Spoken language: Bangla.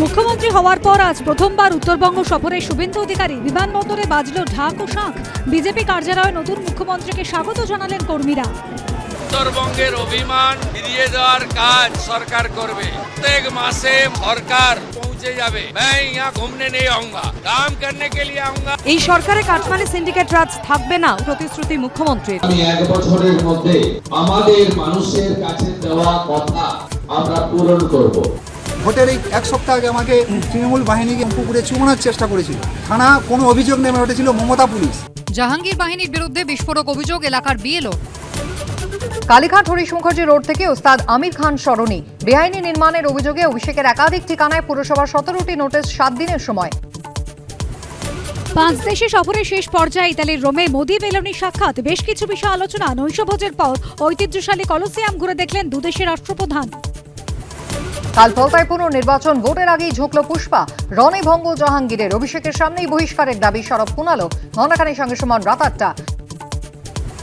মুখ্যমন্ত্রী হওয়ার পর আজ প্রথমবার উত্তরবঙ্গ সফরে শুভেন্দু অধিকারী। বিমানবন্দরে বাজলো ঢাক ও শাঁখ। বিজেপি কার্যালয়ে নতুন মুখ্যমন্ত্রীকে স্বাগত জানালেন কর্মীরা। উত্তরবঙ্গের অভিমান ফিরিয়ে দেওয়ার কাজ সরকার করবে। প্রত্যেক মাসে সরকার পৌঁছে যাবে। मैं यहाँ घूमने नहीं आऊंगा, काम करने के लिए आऊंगा। এই সরকারে কাটমানি সিন্ডিকেট রাজ থাকবে না প্রতিশ্রুতি মুখ্যমন্ত্রীর। আমি এক বছরের মধ্যে আমাদের মানুষের কাছে দেওয়া কথা আমরা পূরণ করব। ভোটের এই এক সপ্তাহ আগে আমাকে তৃণমূল বাহিনীকে পুকুরে চুমানোর চেষ্টা করেছিল। থানা কোনো অভিযোগ নেমে উঠেছিল মমতা পুলিশ। জাহাঙ্গীর বাহিনীর বিরুদ্ধে বিস্ফোরক অভিযোগ এলাকার বিএলও। কালীঘাট হরিশ মুখার্জি রোড থেকে ওস্তাদ আমির খান সরণি বেআইনি নির্মাণের অভিযোগে অভিষেকের একাধিক ঠিকানায় পুরসভার 17টি নোটিশ 7 দিনের সময়। 5 দেশে সফরের শেষ পর্যায়ে ইতালির রোমে মোদি মেলোনির সাক্ষাৎ। বেশ কিছু বিষয় আলোচনা। নৈশভোজের পর ঐতিহ্যশালী কলোসিয়াম ঘুরে দেখলেন দুদেশের রাষ্ট্রপ্রধান। কাল ফলতায় পুনর্নির্বাচন, ভোটের আগেই ঝুঁকল পুষ্পা। রণে ভঙ্গ জাহাঙ্গীরের। অভিষেকের সামনেই বহিষ্কারের দাবি সরব কুণালো। ঘণ্টাখানেক সঙ্গে সমান রাত 8টা।